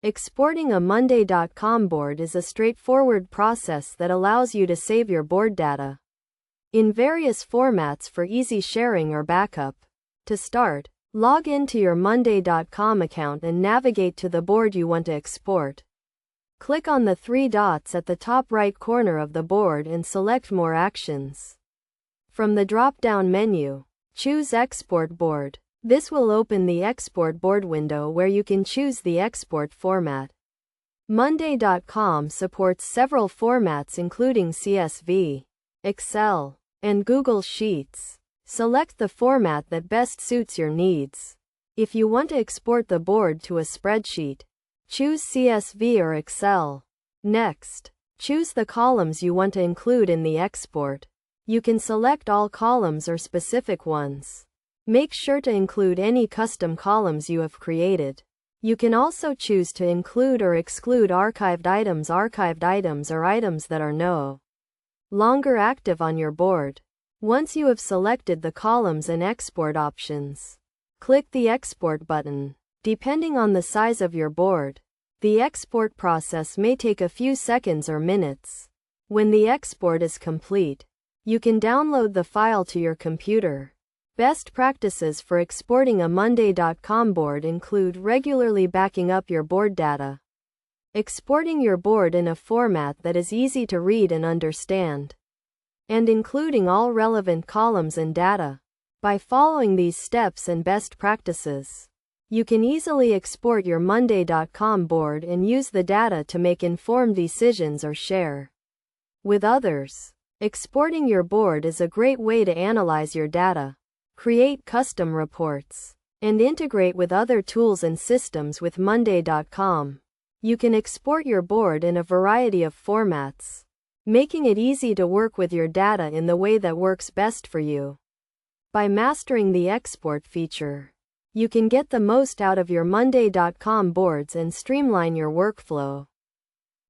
Exporting a Monday.com board is a straightforward process that allows you to save your board data in various formats for easy sharing or backup. To start, log into your Monday.com account and navigate to the board you want to export. Click on the three dots at the top right corner of the board and select More Actions. From the drop-down menu, choose Export Board. This will open the Export Board window where you can choose the export format. Monday.com supports several formats including CSV, Excel, and Google Sheets. Select the format that best suits your needs. If you want to export the board to a spreadsheet, choose CSV or Excel. Next, choose the columns you want to include in the export. You can select all columns or specific ones. Make sure to include any custom columns you have created. You can also choose to include or exclude archived items. Archived items are items that are no longer active on your board. Once you have selected the columns and export options, click the Export button. Depending on the size of your board, the export process may take a few seconds or minutes. When the export is complete, you can download the file to your computer. Best practices for exporting a Monday.com board include regularly backing up your board data, exporting your board in a format that is easy to read and understand, and including all relevant columns and data. By following these steps and best practices, you can easily export your Monday.com board and use the data to make informed decisions or share with others. Exporting your board is a great way to analyze your data, create custom reports, and integrate with other tools and systems with Monday.com. You can export your board in a variety of formats, making it easy to work with your data in the way that works best for you. By mastering the export feature, you can get the most out of your Monday.com boards and streamline your workflow.